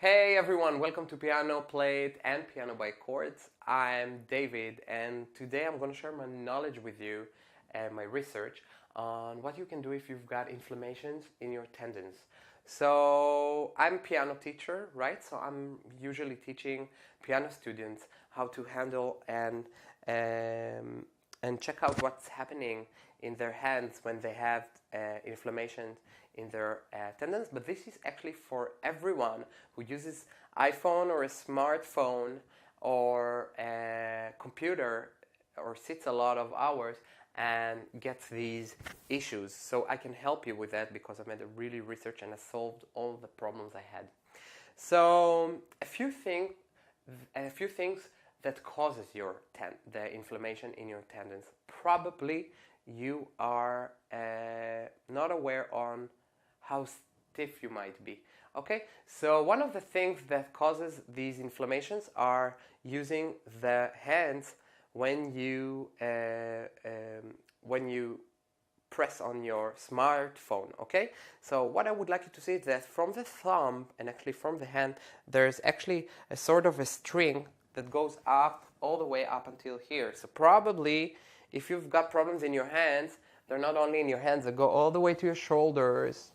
Hey everyone, welcome to Piano Played and Piano by Chords. I'm David, and today I'm going to share my knowledge with you and my research on what you can do if you've got inflammations in your tendons. So I'm a piano teacher, right? So I'm usually teaching piano students how to handle and check out what's happening in their hands when they have inflammation in their tendons. But this is actually for everyone who uses iPhone or a smartphone or a computer or sits a lot of hours and gets these issues. So I can help you with that because I made a really research and I solved all the problems I had. So a few things that causes the inflammation in your tendons. Probably you are not aware on how stiff you might be. Okay, so one of the things that causes these inflammations are using the hands when you press on your smartphone. Okay, so what I would like you to see is that from the thumb and actually from the hand, there's actually a sort of a string that goes up all the way up until here. So probably if you've got problems in your hands, they're not only in your hands, they go all the way to your shoulders,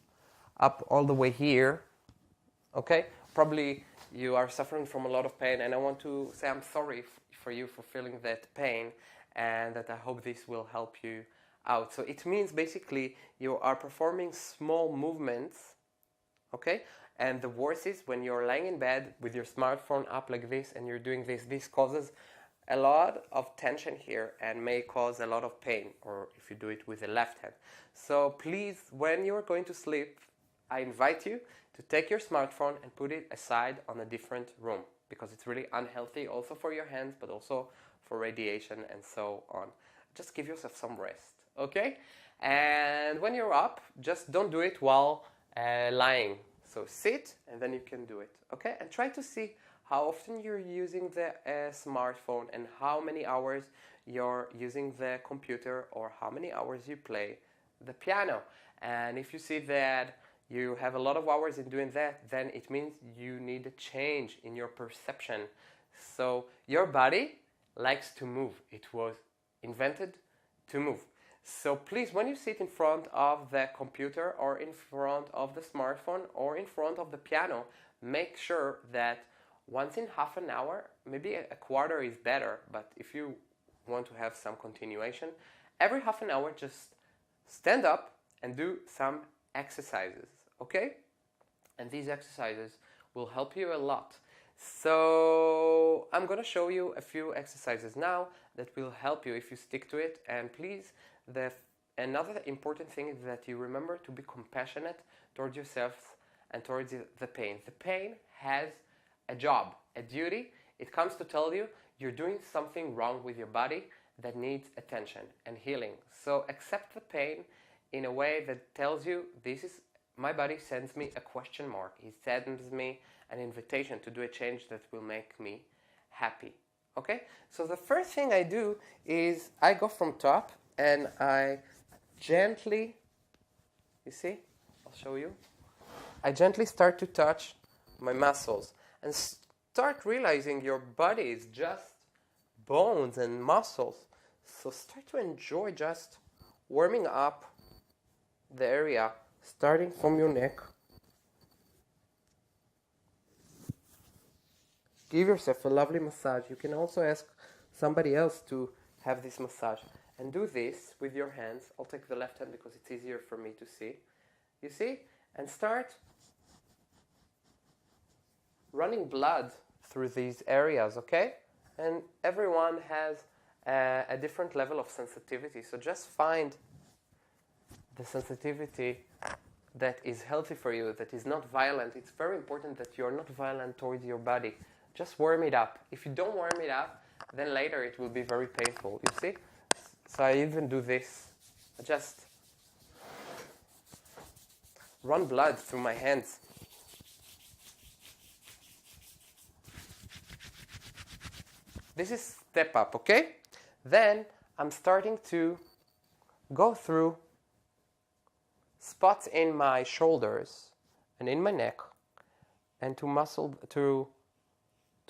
up all the way here. Okay, probably you are suffering from a lot of pain, and I want to say I'm sorry for you for feeling that pain, and that I hope this will help you out. So it means basically you are performing small movements, okay? And the worst is when you're lying in bed with your smartphone up like this and you're doing this. This causes a lot of tension here and may cause a lot of pain, or if you do it with the left hand. So please, when you're going to sleep, I invite you to take your smartphone and put it aside on a different room, because it's really unhealthy also for your hands, but also for radiation and so on. Just give yourself some rest, okay? And when you're up, just don't do it while lying. So sit and then you can do it, okay? And try to see how often you're using the smartphone and how many hours you're using the computer or how many hours you play the piano. And if you see that you have a lot of hours in doing that, then it means you need a change in your perception. So your body likes to move. It was invented to move. So please, when you sit in front of the computer or in front of the smartphone or in front of the piano, make sure that once in half an hour, maybe a quarter is better, but if you want to have some continuation, every half an hour just stand up and do some exercises, okay? And these exercises will help you a lot. So I'm going to show you a few exercises now that will help you if you stick to it. And please, another important thing is that you remember to be compassionate towards yourself and towards the pain. The pain has a job, a duty. It comes to tell you you're doing something wrong with your body that needs attention and healing. So accept the pain in a way that tells you, this is, my body sends me a question mark. It sends me an invitation to do a change that will make me happy. Okay? So the first thing I do is I go from top and I gently, you see, I'll show you. I gently start to touch my muscles and start realizing your body is just bones and muscles. So start to enjoy just warming up the area, starting from your neck. Give yourself a lovely massage. You can also ask somebody else to have this massage. And do this with your hands. I'll take the left hand because it's easier for me to see. You see? And start running blood through these areas, okay? And everyone has a different level of sensitivity. So just find the sensitivity that is healthy for you, that is not violent. It's very important that you're not violent towards your body. Just warm it up. If you don't warm it up, then later it will be very painful, you see? So I even do this. I just run blood through my hands. This is step up, okay? Then I'm starting to go through spots in my shoulders and in my neck and to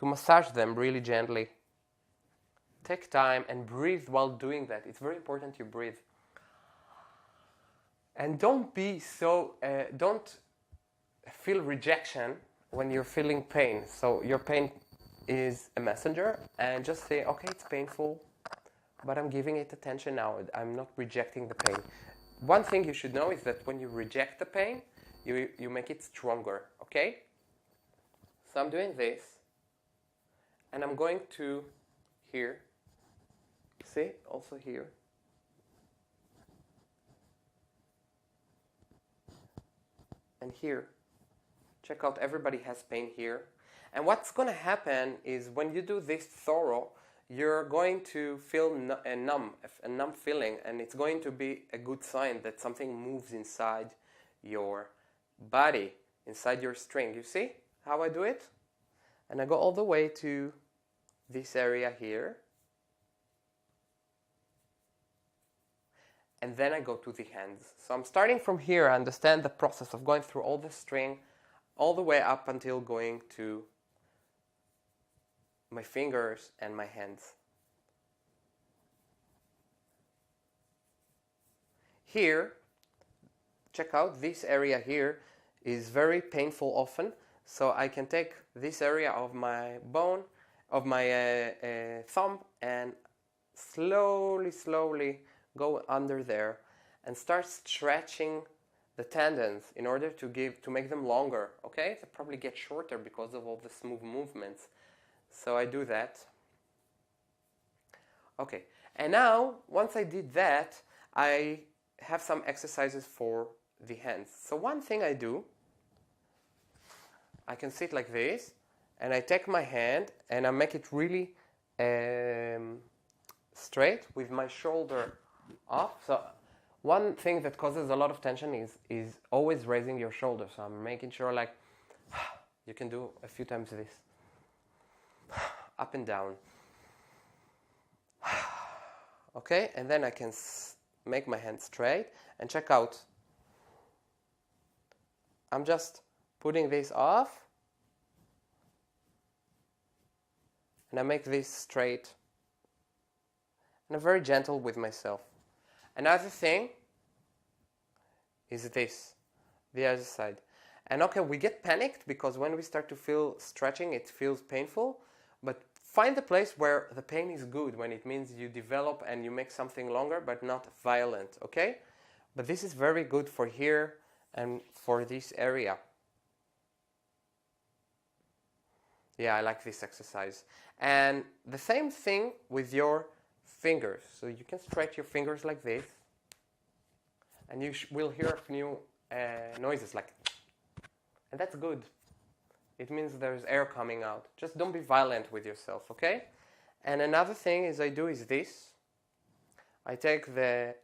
massage them really gently. Take time and breathe while doing that. It's very important you breathe. And don't feel rejection when you're feeling pain. So your pain is a messenger, and just say, okay, it's painful, but I'm giving it attention now. I'm not rejecting the pain. One thing you should know is that when you reject the pain, you make it stronger, okay? So I'm doing this, and I'm going to here. See, also here. And here. Check out, everybody has pain here. And what's going to happen is when you do this thorough, you're going to feel a numb feeling, and it's going to be a good sign that something moves inside your body, inside your string. You see how I do it? And I go all the way to this area here. And then I go to the hands. So I'm starting from here. I understand the process of going through all the string, all the way up until going to my fingers and my hands. Here, check out, this area here is very painful often. So I can take this area of my bone, of my thumb, and slowly go under there and start stretching the tendons in order to make them longer. Okay, they probably get shorter because of all the smooth movements. So I do that. Okay, and now once I did that, I have some exercises for the hands. So one thing I do, I can sit like this, and I take my hand and I make it really straight with my shoulder up. So one thing that causes a lot of tension is always raising your shoulder. So I'm making sure, like, you can do a few times this. Up and down. Okay, and then I can make my hand straight, and check out. I'm just putting this off, and I make this straight. And I'm very gentle with myself. Another thing is this, the other side. And okay, we get panicked because when we start to feel stretching, it feels painful. But find the place where the pain is good, when it means you develop and you make something longer, but not violent, okay? But this is very good for here and for this area. Yeah, I like this exercise. And the same thing with your fingers. So you can stretch your fingers like this, and you will hear a few noises like, and that's good. It means there's air coming out. Just don't be violent with yourself, okay? And another thing I do is this. I take the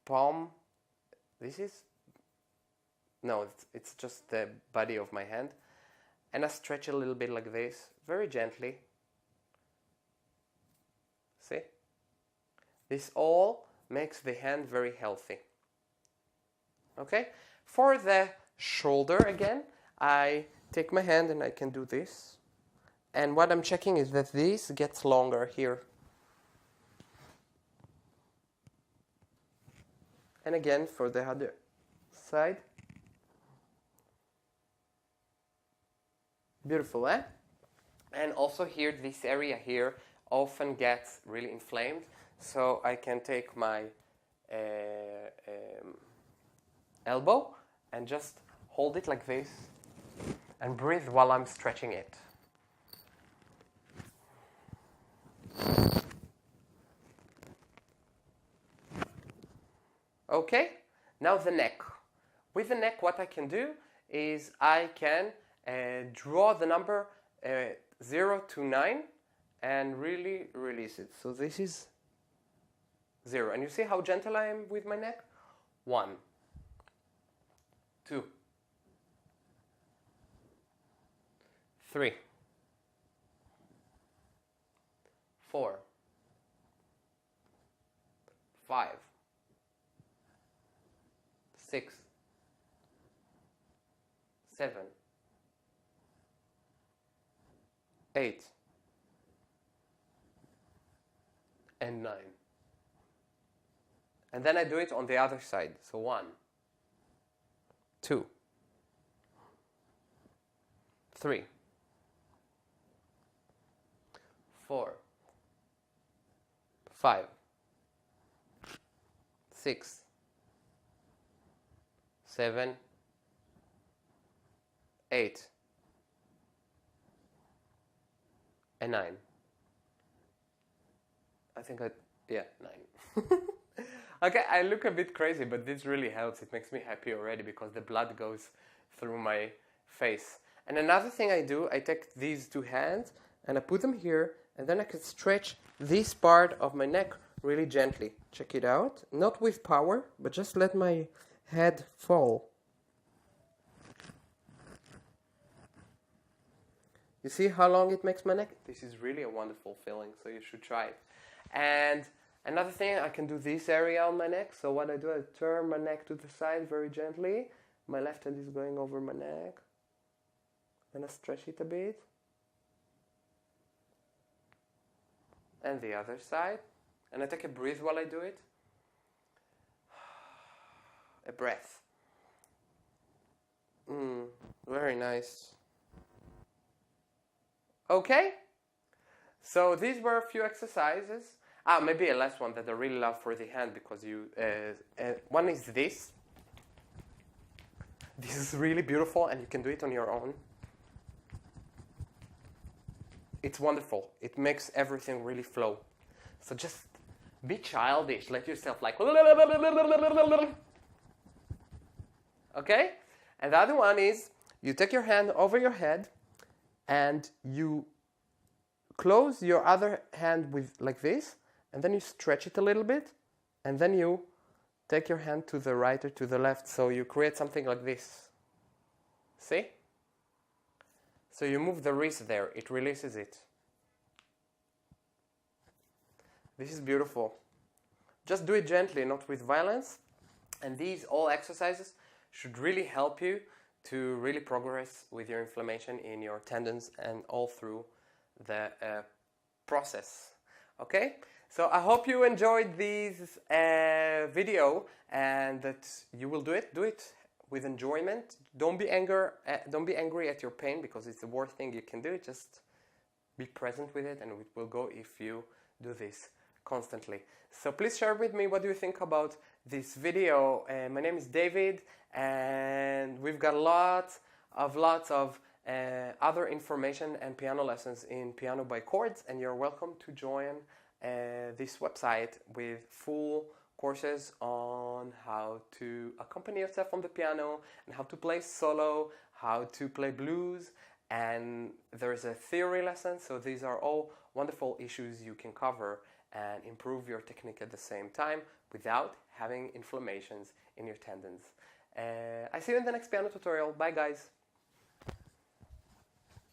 palm. It's just the body of my hand, and I stretch a little bit like this, very gently. See? This all makes the hand very healthy. Okay? For the shoulder again, I take my hand and I can do this. And what I'm checking is that this gets longer here. And again, for the other side. Beautiful, eh? And also here, this area here often gets really inflamed. So I can take my elbow and just hold it like this and breathe while I'm stretching it. Okay, now the neck. With the neck, what I can do is I can draw the number 0 to 9 and really release it. So this is 0. And you see how gentle I am with my neck? 1, 2, 3, 4, 5, 6, 7, 8, and 9. And then I do it on the other side. So 1, 2, 3, 4, 5, 6, 7, 8, and 9. I think yeah, 9. Okay, I look a bit crazy, but this really helps. It makes me happy already because the blood goes through my face. And another thing I do, I take these two hands and I put them here, and then I can stretch this part of my neck really gently. Check it out. Not with power, but just let my head fall. You see how long it makes my neck? This is really a wonderful feeling, so you should try it. And another thing, I can do this area on my neck. So what I do, I turn my neck to the side very gently. My left hand is going over my neck. Then I stretch it a bit. And the other side. And I take a breath while I do it. A breath. Very nice. Okay, so these were a few exercises. Maybe a last one that I really love for the hand, because one is this. This is really beautiful, and you can do it on your own. It's wonderful. It makes everything really flow. So just be childish. Let yourself like... Okay? And the other one is, you take your hand over your head, and you close your other hand with like this, and then you stretch it a little bit, and then you take your hand to the right or to the left, so you create something like this. See? So you move the wrist there, it releases it. This is beautiful. Just do it gently, not with violence. And these all exercises should really help you to really progress with your inflammation in your tendons and all through the process. Okay? So I hope you enjoyed this video, and that you will do it. Do it with enjoyment. Don't be angry at your pain, because it's the worst thing you can do. Just be present with it, and it will go if you do this constantly. So please share with me what do you think about this video. My name is David, and we've got lots of other information and piano lessons in Piano by Chords, and you're welcome to join this website with full courses on how to accompany yourself on the piano and how to play solo, how to play blues, and there's a theory lesson. So these are all wonderful issues you can cover and improve your technique at the same time without having inflammations in your tendons. I see you in the next piano tutorial. Bye guys!